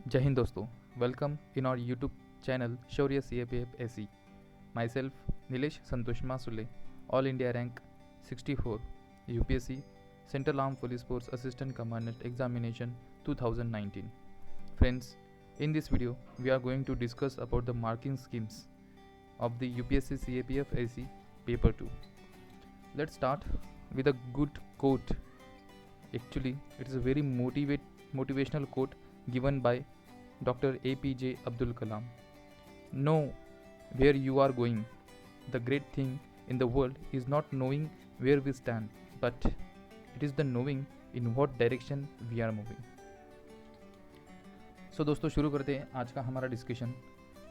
जय हिंद दोस्तों, welcome in our YouTube channel Shaurya CAPF SE. Myself Nilesh Santosh Masule, All India Rank 64, UPSC Central Armed Police Force Assistant Commandant Examination 2019. Friends, in this video we are going to discuss about the marking schemes of the UPSC CAPF SE Paper 2. Let's start with a good quote. Actually, it is a very motivational quote given by Dr. APJ Abdul Kalam. Know where you are going. The great thing in the world is not knowing where we stand, but it is the knowing in what direction we are moving. सो दोस्तों, शुरू करते हैं आज का हमारा discussion.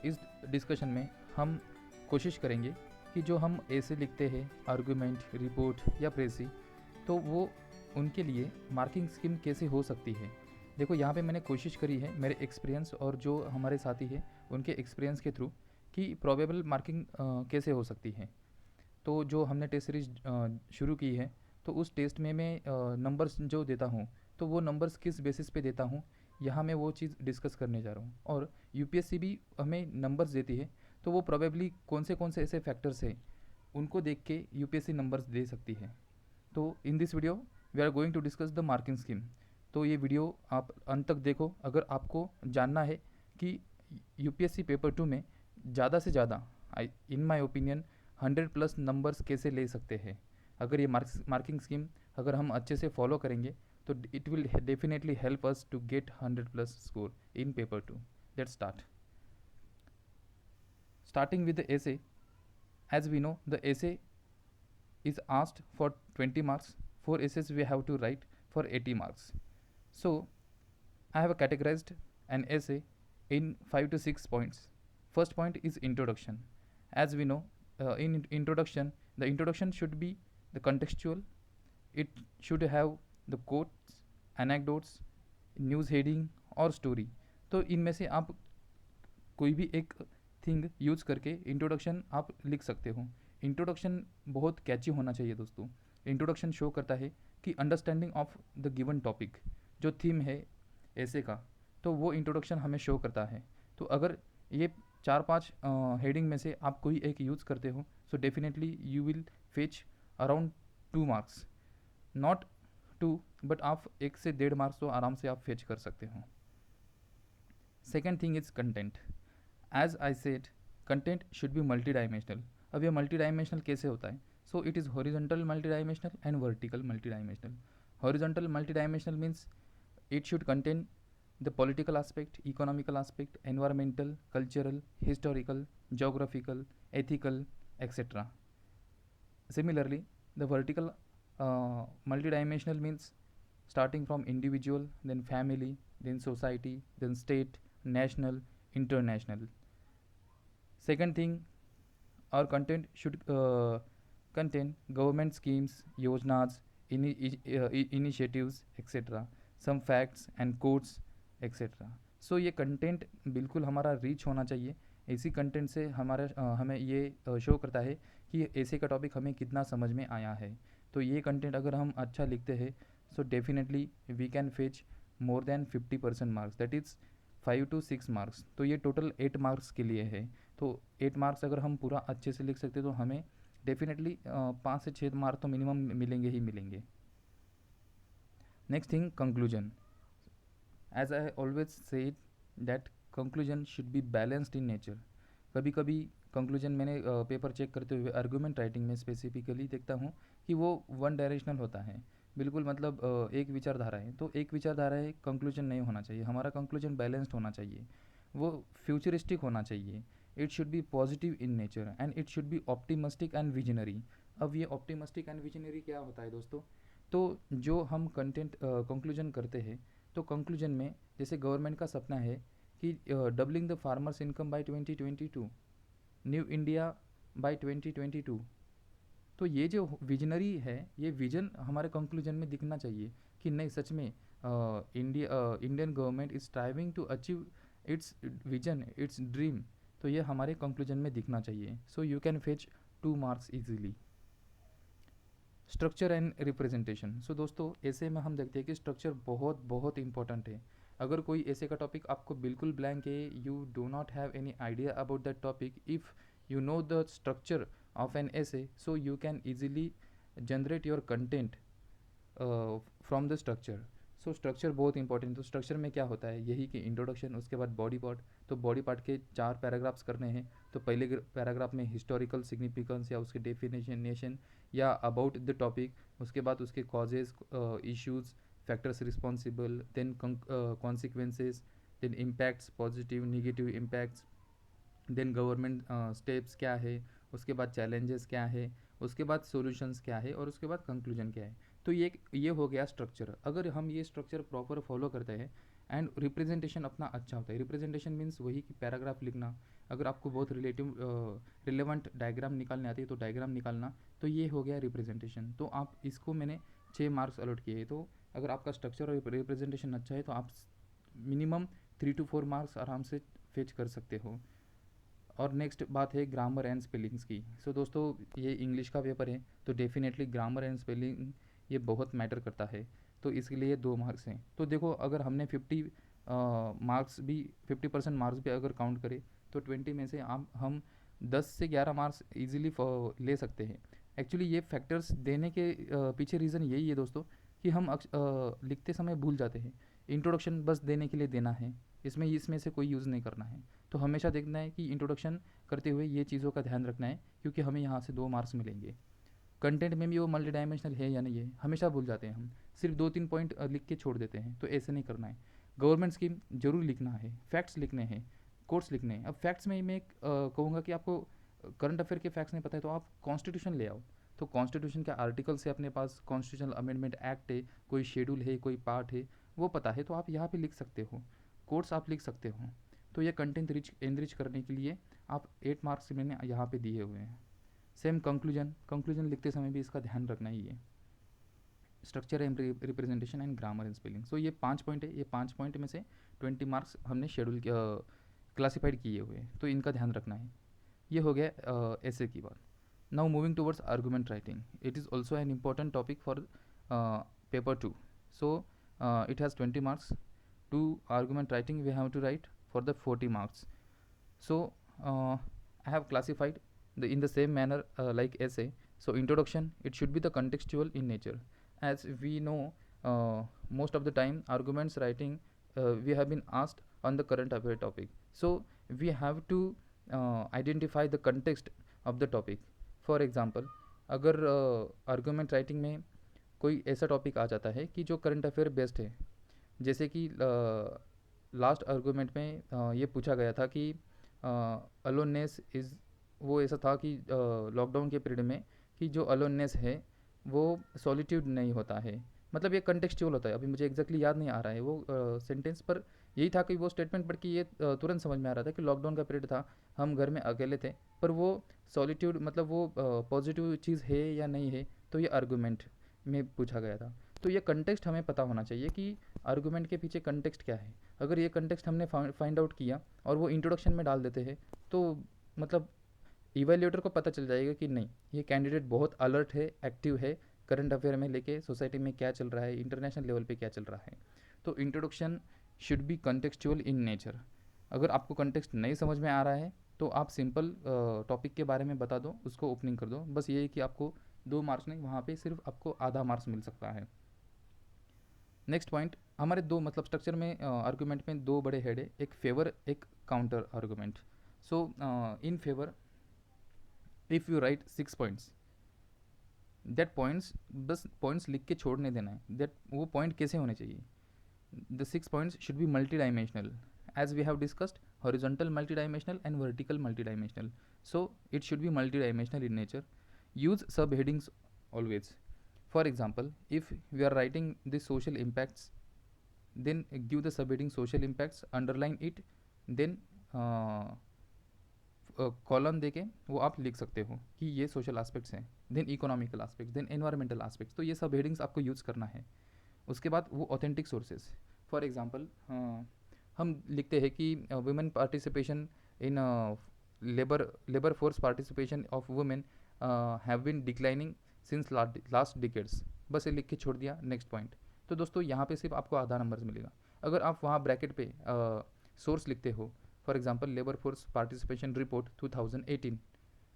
इस discussion में हम कोशिश करेंगे कि जो हम ऐसे लिखते हैं आर्गूमेंट, रिपोर्ट या प्रेसी, तो वो उनके लिए मार्किंग स्कीम कैसे हो सकती है. देखो, यहाँ पे मैंने कोशिश करी है मेरे एक्सपीरियंस और जो हमारे साथी हैं उनके एक्सपीरियंस के थ्रू कि प्रोबेबल मार्किंग कैसे हो सकती है. तो जो हमने टेस्ट सीरीज शुरू की है, तो उस टेस्ट में मैं नंबर्स जो देता हूँ, तो वो नंबर्स किस बेसिस पे देता हूँ, यहाँ मैं वो चीज़ डिस्कस करने जा रहा हूँ. और यूपीएससी भी हमें नंबर्स देती है, तो वो प्रोबेबली कौन से ऐसे फैक्टर्स हैं उनको देख के यूपीएससी नंबर्स दे सकती है. तो in this video we are going to discuss the marking scheme. तो ये वीडियो आप अंत तक देखो अगर आपको जानना है कि यूपीएससी पेपर 2 में ज़्यादा से ज़्यादा, इन माय ओपिनियन, 100+ नंबर्स कैसे ले सकते हैं. अगर ये मार्किंग स्कीम अगर हम अच्छे से फॉलो करेंगे तो it will definitely help us to get 100+ score in paper 2. Let's start. Starting with the essay, as we know, the essay is asked for 20 marks. 4 essays we have to write for 80 marks. So I have categorized an essay in 5 to 6 points. First point is introduction. As we know, in introduction, the introduction should be the contextual. It should have the quotes, anecdotes, news heading और story. तो इनमें से आप कोई भी एक thing use करके introduction आप लिख सकते हो. इंट्रोडक्शन बहुत कैची होना चाहिए दोस्तों. इंट्रोडक्शन शो करता है कि understanding of the given topic, जो थीम है ऐसे का, तो वो इंट्रोडक्शन हमें शो करता है. तो अगर ये 4-5 हेडिंग में से आप कोई एक यूज़ करते हो, so definitely you will fetch around 2 marks. Not 2, but आप 1 से 1.5 मार्क्स तो आराम से आप फेच कर सकते हो. Second thing is content. As I said, content should be multi dimensional. अब ये मल्टी डायमेंशनल कैसे होता है? So it is horizontal multi dimensional and vertical multi dimensional. Horizontal multi dimensional means it should contain the political aspect, economical aspect, environmental, cultural, historical, geographical, ethical, etc. Similarly, the vertical multidimensional means starting from individual, then family, then society, then state, national, international. Second thing, our content should contain government schemes, yojnas, initiatives, etc. Some facts and quotes etcetera. So ये content बिल्कुल हमारा reach होना चाहिए. इसी content से हमें ये show करता है कि ऐसे का टॉपिक हमें कितना समझ में आया है. तो ये कंटेंट अगर हम अच्छा लिखते हैं, so definitely we can fetch more than 50% marks, that is 5 to 6 marks. तो ये टोटल 8 मार्क्स के लिए है. तो 8 मार्क्स अगर हम पूरा अच्छे से लिख सकते तो हमें डेफिनेटली 5 से 6 मार्क्स तो मिनिमम मिलेंगे ही मिलेंगे. Next thing, conclusion. As I always said that conclusion should be balanced in nature. कभी कभी कंक्लूजन मैंने पेपर चेक करते हुए आर्गूमेंट राइटिंग में स्पेसिफिकली देखता हूँ कि वो वन डायरेक्शनल होता है. बिल्कुल, मतलब एक विचारधारा है, तो एक विचारधारा है, कंक्लूजन नहीं होना चाहिए. हमारा कंक्लूजन बैलेंस्ड होना चाहिए, वो फ्यूचरिस्टिक होना चाहिए. It should be positive in nature and it should be optimistic and visionary. अब ये ऑप्टिमिस्टिक एंड विजनरी क्या होता है दोस्तों? तो जो हम कंटेंट कंक्लूजन करते हैं, तो कंक्लूजन में जैसे गवर्नमेंट का सपना है कि doubling the farmers income by 2022, new India by 2022. तो ये जो विजनरी है, ये विजन हमारे कंक्लूजन में दिखना चाहिए कि नहीं, सच में Indian government is striving to achieve its vision, its dream. तो ये हमारे कंक्लूजन में दिखना चाहिए. So you can fetch 2 marks easily. Structure and representation. So दोस्तों, ऐसे में हम देखते हैं कि स्ट्रक्चर बहुत बहुत इंपॉर्टेंट है. अगर कोई ऐसे का टॉपिक आपको बिल्कुल ब्लैंक है, you do not have any idea about that topic, if you know the structure of an essay, so you can easily generate your content from the structure. So structure बहुत important. तो structure में क्या होता है, यही कि introduction, उसके बाद बॉडी पार्ट। तो बॉडी पार्ट के 4 पैराग्राफ्स करने हैं। तो पहले पैराग्राफ में हिस्टोरिकल सिग्निफिकेंस या उसके डेफिनेशन या अबाउट द टॉपिक, उसके बाद उसके causes, issues, factors responsible, then consequences, then impacts, positive negative impacts, then government steps क्या है, उसके बाद चैलेंजेस क्या है, उसके बाद सॉल्यूशंस क्या है, और उसके बाद कंक्लूजन क्या है। तो ये हो गया स्ट्रक्चर। अगर हम ये स्ट्रक्चर प्रॉपर फॉलो करते हैं एंड रिप्रेजेंटेशन अपना अच्छा होता है। रिप्रेजेंटेशन मीन्स वही कि पैराग्राफ लिखना, अगर आपको बहुत रिलेवेंट डायग्राम निकालने आती है तो डायग्राम निकालना, तो ये हो गया रिप्रेजेंटेशन। तो आप इसको मैंने 6 मार्क्स अलॉट किए। तो अगर आपका स्ट्रक्चर और रिप्रेजेंटेशन अच्छा है तो आप मिनिमम 3 to 4 मार्क्स आराम से फेच कर सकते हो। और नेक्स्ट बात है ग्रामर एंड स्पेलिंग्स की। सो दोस्तों, ये इंग्लिश का पेपर है तो डेफिनेटली ग्रामर एंड स्पेलिंग ये बहुत मैटर करता है। तो इसके लिए 2 मार्क्स हैं। तो देखो, अगर हमने 50% मार्क्स भी अगर काउंट करें तो 20 में से हम 10 से 11 मार्क्स ईजिली ले सकते हैं। एक्चुअली ये फैक्टर्स देने के पीछे रीज़न यही है दोस्तों कि हम लिखते समय भूल जाते हैं। इंट्रोडक्शन बस देने के लिए देना है, इसमें से कोई यूज़ नहीं करना है। तो हमेशा देखना है कि इंट्रोडक्शन करते हुए ये चीज़ों का ध्यान रखना है, क्योंकि हमें यहाँ से 2 मार्क्स मिलेंगे। कंटेंट में भी वो मल्टी डायमेंशनल है या नहीं है हमेशा भूल जाते हैं हम, सिर्फ 2-3 पॉइंट लिख के छोड़ देते हैं। तो ऐसे नहीं करना है। गवर्नमेंट स्कीम जरूर लिखना है, फैक्ट्स लिखने हैं, कोट्स लिखने हैं। अब फैक्ट्स में मैं कहूँगा कि आपको करंट अफेयर के फैक्ट्स नहीं पता है तो आप कॉन्स्टिट्यूशन ले आओ। तो कॉन्स्टिट्यूशन के आर्टिकल्स है अपने पास, कॉन्स्टिट्यूशनल अमेंडमेंट एक्ट है, कोई शेड्यूल है, कोई पार्ट है, वो पता है तो आप यहाँ पे लिख सकते हो। कोट्स आप लिख सकते हो। तो ये कंटेंट एनरिच करने के लिए आप 8 मार्क्स मैंने यहाँ पे दिए हुए हैं। सेम कंक्लूजन लिखते समय भी इसका ध्यान रखना ही है। Structure and representation and grammar and spelling. So ये 5 पॉइंट है। ये 5 पॉइंट में से 20 मार्क्स हमने शेड्यूल क्लासीफाइड किए हुए हैं, तो इनका ध्यान रखना है। ये हो गया ऐसे की बात। Now moving towards argument writing, it is also an important topic for paper 2. So it has 20 marks. To argument writing we have to write for the 40 marks. So I have classified in the same manner like essay. So introduction, it should be the contextual in nature. As we know, most of the time arguments writing we have been asked on the current affair topic. So we have to identify the context of the topic. For example, अगर argument writing में कोई ऐसा topic आ जाता है कि जो current affair based है, जैसे कि लास्ट आर्गूमेंट में ये पूछा गया था कि अलोननेस इज़, वो ऐसा था कि लॉकडाउन के पीरियड में कि जो अलोननेस है वो सॉलिट्यूड नहीं होता है। मतलब ये कंटेक्सचुअल होता है। अभी मुझे एग्जैक्टली याद नहीं आ रहा है वो सेंटेंस, पर यही था कि वो स्टेटमेंट पढ़ के ये तुरंत समझ में आ रहा था कि लॉकडाउन का पीरियड था, हम घर में अकेले थे, पर वो सॉलिट्यूड मतलब वो पॉजिटिव चीज़ है या नहीं है, तो ये आर्गूमेंट में पूछा गया था। तो ये कंटेक्स्ट हमें पता होना चाहिए कि आर्गूमेंट के पीछे कंटेक्स्ट क्या है। अगर ये कंटेक्स्ट हमने फाइंड आउट किया और वो इंट्रोडक्शन में डाल देते हैं तो मतलब इवेल्यूएटर को पता चल जाएगा कि नहीं, ये कैंडिडेट बहुत अलर्ट है, एक्टिव है, करंट अफेयर में लेके सोसाइटी में क्या चल रहा है, इंटरनेशनल लेवल पे क्या चल रहा है। तो introduction should be contextual in nature. अगर आपको कंटेक्स्ट नहीं समझ में आ रहा है तो आप सिंपल टॉपिक के बारे में बता दो, उसको ओपनिंग कर दो, बस ये है कि आपको 2 मार्क्स नहीं, वहाँ पे सिर्फ आपको आधा मार्क्स मिल सकता है। नेक्स्ट पॉइंट, हमारे 2 मतलब स्ट्रक्चर में आर्गूमेंट में 2 बड़े हेड है, एक फेवर एक counter argument. So in favour if you right 6 points, that points बस पॉइंट्स लिख के छोड़ने देना है। दैट वो पॉइंट कैसे होने चाहिए, the 6 points should be multi dimensional, as we have discussed, horizontal multidimensional and vertical multidimensional. So it should be multidimensional in nature. Use subheadings always. For example, if we are writing the social impacts, then give the subheading social impacts, underline it, then column देके वो आप लिख सकते हो कि ये social aspects हैं, then economical aspects, then environmental aspects. तो ये सब हेडिंग्स आपको यूज़ करना है। उसके बाद वो ऑथेंटिक सोर्सेज, फॉर एग्जांपल हम लिखते हैं कि women participation in labour force participation of women have been declining since last decades, बस ये लिख के छोड़ दिया, नेक्स्ट पॉइंट। तो दोस्तों यहाँ पे सिर्फ आपको आधा नंबर मिलेगा। अगर आप वहाँ ब्रैकेट पे सोर्स लिखते हो, for example labour force participation report 2018,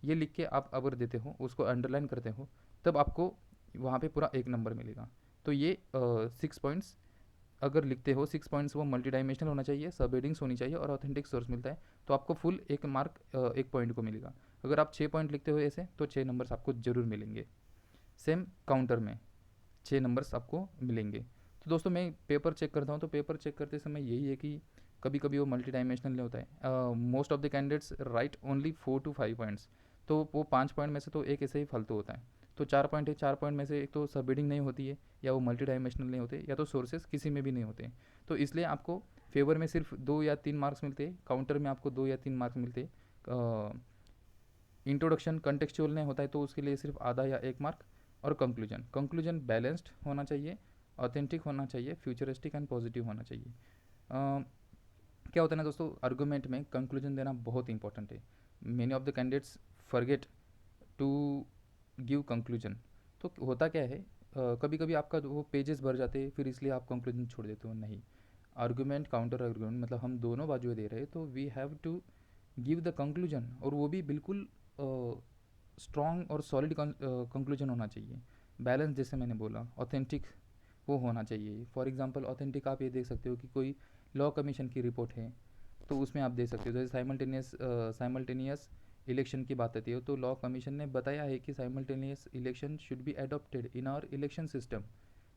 ये लिख के आप अगर देते हो, उसको अंडरलाइन करते हो, तब आपको वहाँ पे पूरा 1 नंबर मिलेगा। तो ये 6 पॉइंट्स अगर लिखते हो, 6 पॉइंट्स वो मल्टी डायमेंशनल होना चाहिए, सब हेडिंग्स होनी चाहिए और ऑथेंटिक सोर्स मिलता है, तो आपको फुल 1 मार्क 1 पॉइंट को मिलेगा। अगर आप 6 पॉइंट लिखते हो ऐसे, तो 6 नंबर्स आपको ज़रूर मिलेंगे। सेम काउंटर में 6 नंबर्स आपको मिलेंगे। तो दोस्तों मैं पेपर चेक करता हूँ, तो पेपर चेक करते समय यही है कि कभी कभी वो मल्टी डायमेंशनल नहीं होता है। Most of the candidates right only 4 to 5 points, तो वो 5 पॉइंट में से तो एक ऐसे ही फालतू होता है। तो 4 पॉइंट है, 4 पॉइंट में से एक तो सब हेडिंग नहीं होती है, या वो मल्टी डायमेंशनल नहीं होते, या तो सोर्सेस किसी में भी नहीं होते। तो इसलिए आपको फेवर में सिर्फ 2 या 3 मार्क्स मिलते हैं, काउंटर में आपको 2 या 3 मार्क्स मिलते हैं। इंट्रोडक्शन कंटेक्चुअल नहीं होता है तो उसके लिए सिर्फ आधा या 1 मार्क। और कंक्लूजन, कंक्लूजन बैलेंस्ड होना चाहिए, ऑथेंटिक होना चाहिए, फ्यूचरिस्टिक एंड पॉजिटिव होना चाहिए। क्या होता है ना दोस्तों, आर्गूमेंट में कंक्लूजन देना बहुत इंपॉर्टेंट है। Many of the candidates forget to give conclusion. तो होता क्या है, कभी कभी आपका वो पेजेस भर जाते हैं, फिर इसलिए आप कंक्लूजन छोड़ देते हो। नहीं, आर्गूमेंट काउंटर आर्गूमेंट मतलब हम दोनों बाजुएं दे रहे हैं, तो we have to give the conclusion, और वो भी बिल्कुल स्ट्रॉन्ग और सॉलिड कंक्लूजन होना चाहिए। बैलेंस, जैसे मैंने बोला, ऑथेंटिक वो होना चाहिए। फॉर एग्जांपल ऑथेंटिक आप ये देख सकते हो कि कोई लॉ कमीशन की रिपोर्ट है, तो उसमें आप दे सकते हो। जैसे साइमल्टेनियस इलेक्शन की बात आती है, तो लॉ कमीशन ने बताया है कि simultaneous election should be adopted in our election system,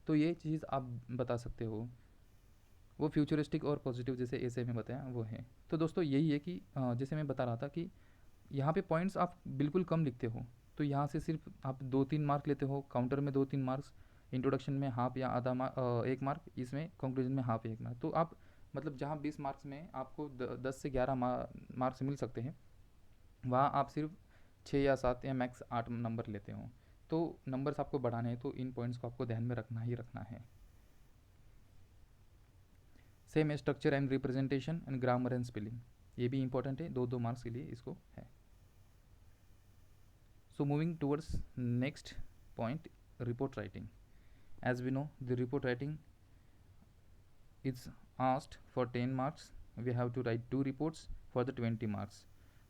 तो ये चीज़ आप बता सकते हो। वो फ्यूचरिस्टिक और पॉजिटिव जैसे ऐसे में बताया वो है। तो दोस्तों यही है कि जैसे मैं बता रहा था कि यहाँ पे पॉइंट्स आप बिल्कुल कम लिखते हो, तो यहाँ से सिर्फ आप 2-3 मार्क लेते हो, काउंटर में 2-3 मार्क्स, इंट्रोडक्शन में हाफ या आधा 1 मार्क, इसमें कंक्लूजन में हाफ 1 मार्क। तो आप मतलब जहाँ 20 मार्क्स में आपको 10 से 11 मार्क्स मिल सकते हैं, वहाँ आप सिर्फ 6 या 7 या मैक्स 8 नंबर लेते हो। तो नंबर्स आपको बढ़ाने हैं, तो इन पॉइंट्स को आपको ध्यान में रखना ही रखना है। Same structure and representation and grammar and spelling, ये भी इंपॉर्टेंट है, 2-2 मार्क्स के लिए इसको है। So moving towards next point, report writing. As we know, the report writing is asked for 10 marks. We have to write 2 reports for the 20 marks.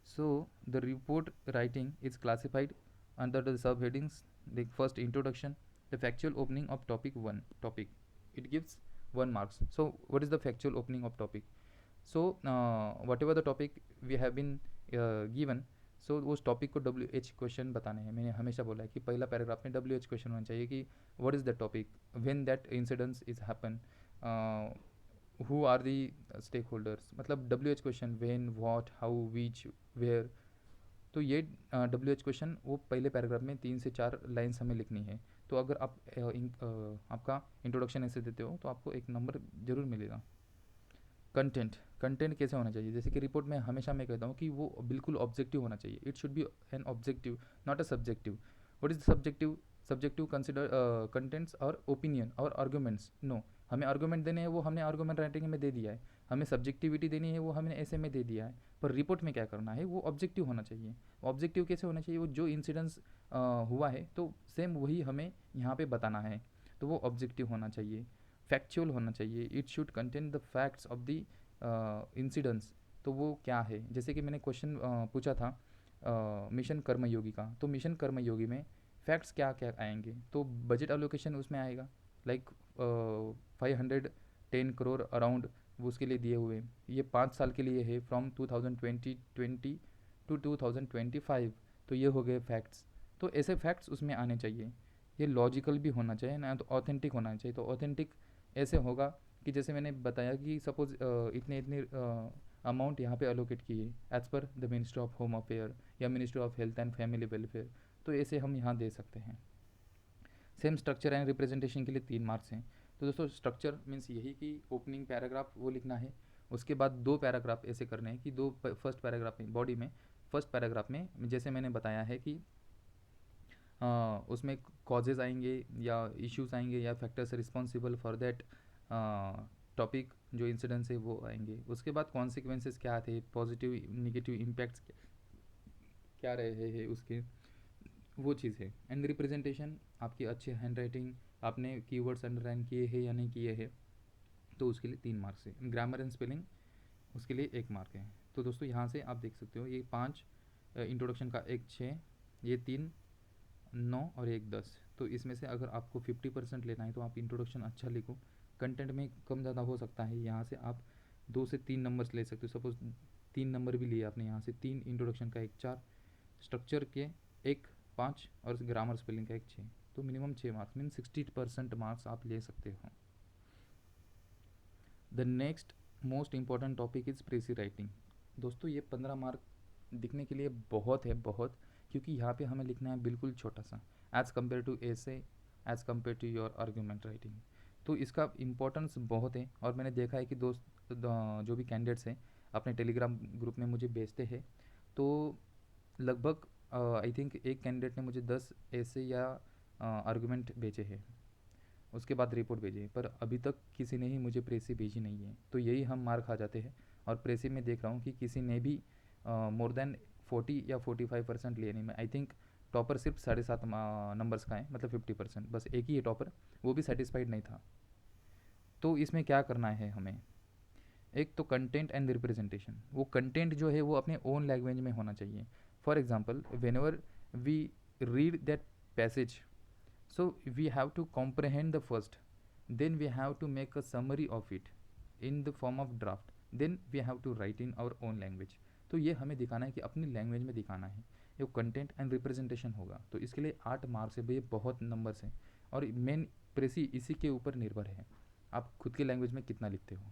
So the report writing is classified under the subheadings: the first introduction, the factual opening of topic 1 topic, it gives 1 marks. So what is the factual opening of topic? So whatever the topic we have been given, सो उस topic को WH question बताने हैं। मैंने हमेशा बोला है कि पहला पैराग्राफ में WH क्वेश्चन होना चाहिए कि what is the topic, when that incidence is happen, who are the stake holders, मतलब WH question, when, what, how, which, where. तो ये WH क्वेश्चन वो पहले पैराग्राफ में 3 से 4 लाइन्स हमें लिखनी है। तो अगर आप आपका इंट्रोडक्शन ऐसे देते हो तो आपको 1 नंबर ज़रूर मिलेगा। कंटेंट, कंटेंट कैसे होना चाहिए, जैसे कि रिपोर्ट में हमेशा मैं कहता हूँ कि वो बिल्कुल ऑब्जेक्टिव होना चाहिए। It should be an objective, not a subjective. What is subjective? Subjective consider contents और ओपिनियन और आर्गूमेंट्स। नो, हमें आर्गूमेंट देने हैं, वो हमने आर्गूमेंट राइटिंग में दे दिया है। हमें सब्जेक्टिविटी देनी है, वो हमने ऐसे में दे दिया है। पर रिपोर्ट में क्या करना है, वो ऑब्जेक्टिव होना चाहिए। ऑब्जेक्टिव कैसे होना चाहिए? वो जो इंसिडेंस हुआ है तो सेम वही हमें यहाँ पे बताना है, तो वो ऑब्जेक्टिव होना चाहिए। फैक्चुअल होना चाहिए, it should contain the facts of the incidents. तो वो क्या है, जैसे कि मैंने क्वेश्चन पूछा था मिशन कर्मयोगी का, तो मिशन कर्मयोगी में फैक्ट्स क्या क्या आएंगे, तो बजट एलोकेशन उसमें आएगा, लाइक 510 करोड़ अराउंड वो उसके लिए दिए हुए हैं। ये 5 साल के लिए है, फ्रॉम 2020 टू 2025। तो ये हो गए फैक्ट्स। तो ऐसे फैक्ट्स उसमें आने चाहिए। ये लॉजिकल भी होना चाहिए ना, तो ऑथेंटिक होना चाहिए। तो ऑथेंटिक ऐसे होगा कि जैसे मैंने बताया कि सपोज इतने इतने अमाउंट यहाँ पे अलोकेट किए as per the ministry of home affair या ministry of health and family welfare, तो ऐसे हम यहाँ दे सकते हैं। सेम स्ट्रक्चर एंड रिप्रेजेंटेशन के लिए 3 मार्क्स हैं। तो दोस्तों स्ट्रक्चर मीन्स यही कि ओपनिंग पैराग्राफ वो लिखना है, उसके बाद 2 पैराग्राफ ऐसे करने हैं कि फर्स्ट पैराग्राफ में, बॉडी में फर्स्ट पैराग्राफ में जैसे मैंने बताया है कि उसमें कॉजेज़ आएंगे या इश्यूज आएंगे या factors responsible for that topic, जो इंसिडेंट्स है वो आएंगे। उसके बाद कॉन्सिक्वेंसेस क्या थे, पॉजिटिव निगेटिव इम्पैक्ट्स क्या रहे हैं उसके, वो चीज़ है। एंड रिप्रेजेंटेशन, आपकी अच्छी हैंड राइटिंग, आपने कीवर्ड्स अंडरलाइन किए हैं या नहीं किए हैं, तो उसके लिए 3 मार्क्स है। ग्रामर एंड स्पेलिंग उसके लिए 1 मार्क है। तो दोस्तों यहाँ से आप देख सकते हो ये 5 इंट्रोडक्शन का 1 6, ये 3 9 और 1 10। तो इसमें से अगर आपको 50% लेना है तो आप इंट्रोडक्शन अच्छा लिखो। कंटेंट में कम ज़्यादा हो सकता है, यहाँ से आप 2 से 3 नंबर्स ले सकते हो। सपोज 3 नंबर भी लिए आपने, यहाँ से 3 इंट्रोडक्शन का 1 4, स्ट्रक्चर के 1 5 और ग्रामर स्पेलिंग का 1 6, तो मिनिमम 6 मार्क्स मीन 60% मार्क्स आप ले सकते हो। The next most important topic is प्रेसी writing. दोस्तों ये 15 मार्क दिखने के लिए बहुत है, बहुत, क्योंकि यहाँ पे हमें लिखना है बिल्कुल छोटा सा as compare to essay, as compare to your argument writing. तो इसका इम्पोर्टेंस बहुत है। और मैंने देखा है कि दोस्त जो भी कैंडिडेट्स हैं अपने टेलीग्राम ग्रुप में मुझे भेजते हैं, तो लगभग आई थिंक एक कैंडिडेट ने मुझे 10 ऐसे या आर्गूमेंट भेजे हैं, उसके बाद रिपोर्ट भेजी है, पर अभी तक किसी ने ही मुझे प्रेसी भेजी नहीं है। तो यही हम मार खा जाते हैं। और प्रेसी में देख रहा हूँ कि किसी ने भी मोर देन 40 या 45% लिए नहीं। मैं आई थिंक टॉपर सिर्फ 7.5 नंबर्स का है, मतलब 50%, बस एक ही है टॉपर, वो भी सेटिस्फाइड नहीं था। तो इसमें क्या करना है हमें, एक तो कंटेंट एंड रिप्रेजेंटेशन। वो कंटेंट जो है वो अपने ओन लैंग्वेज में होना चाहिए। For example whenever we read that passage, so we have to comprehend the first, then we have to make a summary of it in the form of draft, then we have to write in our own language। तो ये हमें दिखाना है कि अपनी language में दिखाना है, ये कंटेंट एंड रिप्रेजेंटेशन होगा। तो इसके लिए 8 मार्क्स है भैया, बहुत नंबर्स हैं। और मेन प्रेसी इसी के ऊपर निर्भर है, आप खुद की लैंग्वेज में कितना लिखते हो।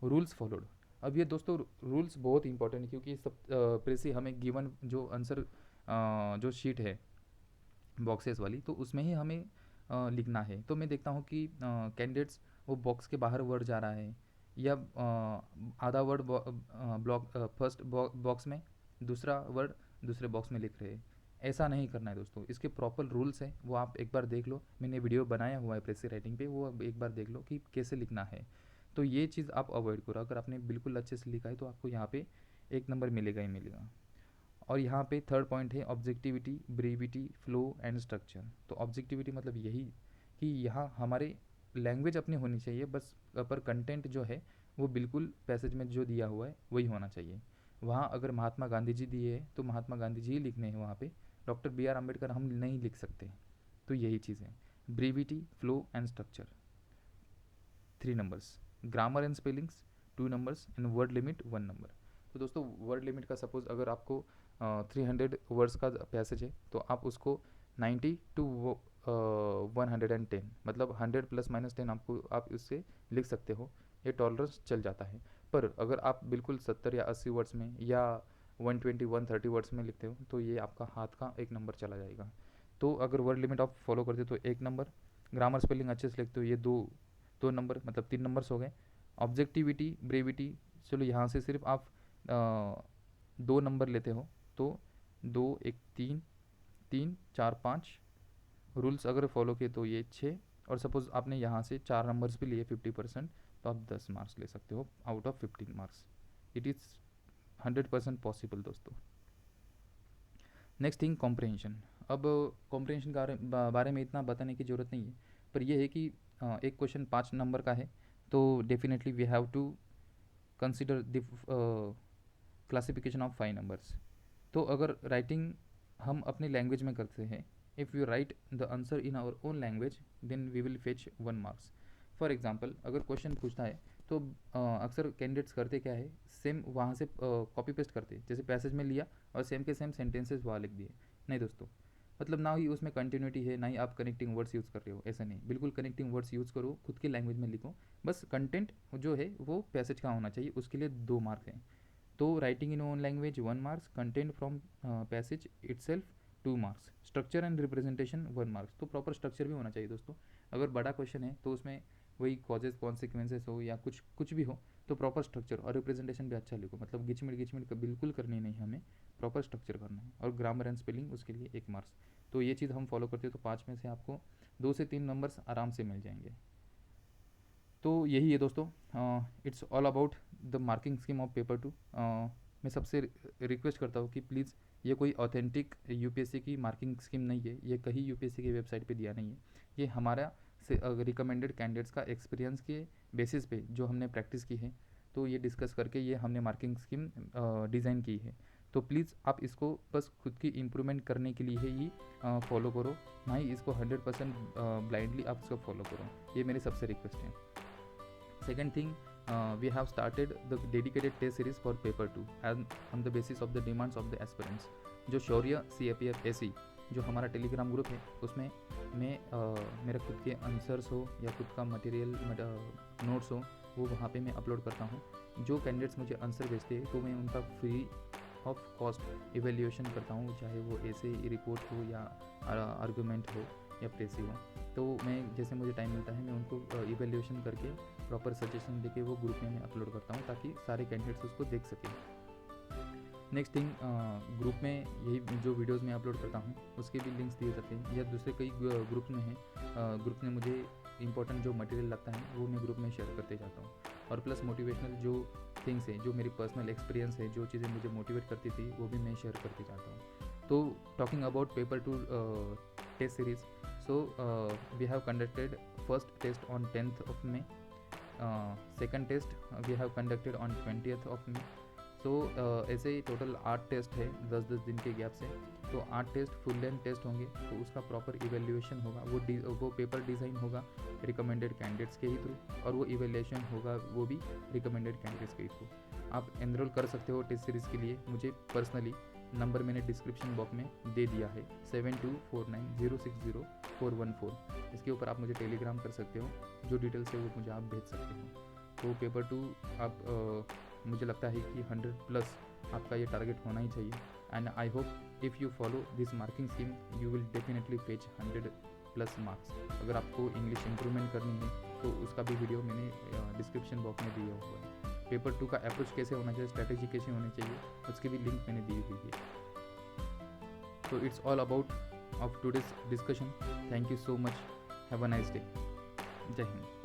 Rules followed. अब ये दोस्तों रूल्स बहुत इंपॉर्टेंट है, क्योंकि सब प्रेसी हमें गिवन जो आंसर जो शीट है बॉक्सेस वाली, तो उसमें ही हमें लिखना है। तो मैं देखता हूँ कि कैंडिडेट्स वो बॉक्स के बाहर वर्ड जा रहा है, या आधा वर्ड ब्लॉक फर्स्ट बॉक्स में, दूसरा वर्ड दूसरे बॉक्स में लिख रहे हैं। ऐसा नहीं करना है दोस्तों। इसके प्रॉपर रूल्स हैं, वो आप एक बार देख लो, मैंने वीडियो बनाया हुआ है प्रेसी राइटिंग पे, वो एक बार देख लो कि कैसे लिखना है। तो ये चीज़ आप अवॉइड करो। अगर आपने बिल्कुल अच्छे से लिखा है तो आपको यहाँ पे 1 नंबर मिलेगा ही मिलेगा। और यहाँ पे थर्ड पॉइंट है ऑब्जेक्टिविटी, ब्रीविटी, फ्लो एंड स्ट्रक्चर। तो ऑब्जेक्टिविटी मतलब यही कि यहाँ हमारे लैंग्वेज अपनी होनी चाहिए बस, पर कंटेंट जो है वो बिल्कुल पैसेज में जो दिया हुआ है वही होना चाहिए। वहाँ अगर महात्मा गांधी जी दिए है तो महात्मा गांधी जी ही लिखने हैं वहाँ पे, डॉक्टर बी आर अम्बेडकर हम नहीं लिख सकते। तो यही चीज़ है, brevity, flow and structure 3 numbers, grammar and spellings 2 numbers and word limit 1 number. तो दोस्तों वर्ड लिमिट का सपोज अगर आपको 300 वर्ड्स का पैसेज है तो आप उसको 90 टू 110, मतलब 100 प्लस माइनस 10 आपको आप उससे लिख सकते हो, ये टॉलरेंस चल जाता है। पर अगर आप बिल्कुल 70 या 80 वर्ड्स में या 120 130 वर्ड्स में लिखते हो तो ये आपका हाथ का 1 नंबर चला जाएगा। तो अगर वर्ड लिमिट आप फॉलो करते हो तो 1 नंबर, ग्रामर स्पेलिंग अच्छे से लिखते हो ये 2 नंबर, मतलब 3 नंबर्स हो गए। ऑब्जेक्टिविटी, ब्रेविटी, चलो यहाँ से सिर्फ आप 2 नंबर लेते हो तो 2 1 3 3 4 5, रूल्स अगर फॉलो किए तो ये 6, और सपोज आपने यहाँ से 4 नंबर्स भी लिए 50%, तो आप 10 मार्क्स ले सकते हो out of 15 marks. It is 100% possible दोस्तों। Next thing comprehension. अब कॉम्प्रहेंशन के बारे में इतना बताने की ज़रूरत नहीं है, पर यह है कि एक क्वेश्चन 5 नंबर का है तो definitely we have to consider the classification of 5 numbers. तो अगर राइटिंग हम अपनी लैंग्वेज में करते हैं, if you write the answer in our own language then we will fetch 1 marks. For example अगर क्वेश्चन पूछता है तो अक्सर कैंडिडेट्स करते क्या है, सेम वहाँ से कॉपी पेस्ट करते, जैसे पैसेज में लिया और सेम के सेम सेंटेंसेस वहाँ लिख दिए। नहीं दोस्तों, मतलब ना ही उसमें कंटिन्यूटी है, ना ही आप कनेक्टिंग वर्ड्स यूज़ कर रहे हो, ऐसा नहीं। बिल्कुल कनेक्टिंग वर्ड्स यूज़ करो, खुद की लैंग्वेज में लिखो, बस कंटेंट जो है वो पैसेज का होना चाहिए, उसके लिए 2 मार्क्स हैं। तो writing in own language 1 marks, content from passage itself 2 marks, structure and representation 1 marks. तो प्रॉपर स्ट्रक्चर भी होना चाहिए दोस्तों। अगर बड़ा क्वेश्चन है तो उसमें वही कॉजेज कॉन्सिक्वेंसेस हो या कुछ भी हो, तो प्रॉपर स्ट्रक्चर और रिप्रेजेंटेशन भी अच्छा लिखो, मतलब गिचमिट बिल्कुल करनी नहीं, हमें प्रॉपर स्ट्रक्चर करना है। और ग्रामर एंड स्पेलिंग उसके लिए 1 मार्क्स। तो ये चीज़ हम फॉलो करते हो तो 5 में से आपको 2 से 3 नंबर्स आराम से मिल जाएंगे। तो यही है दोस्तों, it's all about the marking scheme of paper 2। मैं सबसे रिक्वेस्ट करता हूँ कि प्लीज़ ये कोई ऑथेंटिक यूपीएससी की मार्किंग स्कीम नहीं है, ये कहीं यूपीएससी की वेबसाइट पे दिया नहीं है, ये हमारा रिकमेंडेड कैंडिडेट्स का एक्सपीरियंस के बेसिस पे जो हमने प्रैक्टिस की है, तो ये डिस्कस करके ये हमने मार्किंग स्कीम डिज़ाइन की है। तो प्लीज़ आप इसको बस खुद की इम्प्रूवमेंट करने के लिए ही फॉलो करो, ना ही इसको 100% ब्लाइंडली आप इसको फॉलो करो। ये मेरी सबसे रिक्वेस्ट है। Second thing, we have started the dedicated test series for paper 2 and on the basis of the demands of the aspirants. जो शौर्य CAPF AC जो हमारा टेलीग्राम ग्रुप है, उसमें मैं मेरे खुद के आंसर्स हो या खुद का मटेरियल नोट्स हो, वो वहाँ पे मैं अपलोड करता हूँ। जो कैंडिडेट्स मुझे आंसर भेजते हैं तो मैं उनका फ्री ऑफ कॉस्ट इवेल्यूएशन करता हूँ, चाहे वो ऐसे रिपोर्ट हो या आर्गूमेंट हो या प्रेसी हो। तो मैं जैसे मुझे टाइम मिलता है मैं उनको इवेल्यूएशन करके प्रॉपर सजेशन देके वो ग्रुप में मैं अपलोड करता हूँ, ताकि सारे कैंडिडेट्स उसको देख सकें। नेक्स्ट थिंग, ग्रुप में यही जो वीडियोस मैं अपलोड करता हूँ उसके भी लिंक्स दिए जाते हैं, या दूसरे कई ग्रुप में हैं, ग्रुप में मुझे इंपॉर्टेंट जो मटेरियल लगता है वो मैं ग्रुप में शेयर करते जाता हूँ। और प्लस मोटिवेशनल जो थिंग्स हैं, जो मेरी पर्सनल एक्सपीरियंस है, जो चीज़ें मुझे मोटिवेट करती थी, वो भी मैं शेयर करते जाता हूँ। तो talking about paper 2 test series, so we have conducted first test on 10th of May, second test we have conducted on 20th of May। So ऐसे ही टोटल 8 टेस्ट है 10-10 दिन के गैप से। तो 8 टेस्ट फुल लेंथ टेस्ट होंगे, तो उसका प्रॉपर इवेल्यूएशन होगा, वो पेपर डिज़ाइन होगा रिकमेंडेड कैंडिडेट्स के ही थ्रू, और वो इवेल्यूएशन होगा वो भी रिकमेंडेड कैंडिडेट्स के ही थ्रू। आप एनरोल कर सकते हो टेस्ट सीरीज़ के लिए। मुझे पर्सनली नंबर मैंने डिस्क्रिप्शन बॉक्स में दे दिया है, 7249060414। इसके ऊपर आप मुझे टेलीग्राम कर सकते हो, जो डिटेल्स है वो मुझे आप भेज सकते हो। तो पेपर 2 आप मुझे लगता है कि 100+ आपका ये टारगेट होना ही चाहिए। And I hope if you follow this marking scheme you will definitely fetch 100+ marks. अगर आपको इंग्लिश इंप्रूवमेंट करनी है तो उसका भी वीडियो मैंने डिस्क्रिप्शन बॉक्स में दिया हुआ है। पेपर 2 का अप्रोच कैसे होना चाहिए, स्ट्रैटेजी कैसे होनी चाहिए, उसकी भी लिंक मैंने दी हुई है। तो it's all about of today's discussion. Thank you so much, have a nice day. जय हिंद।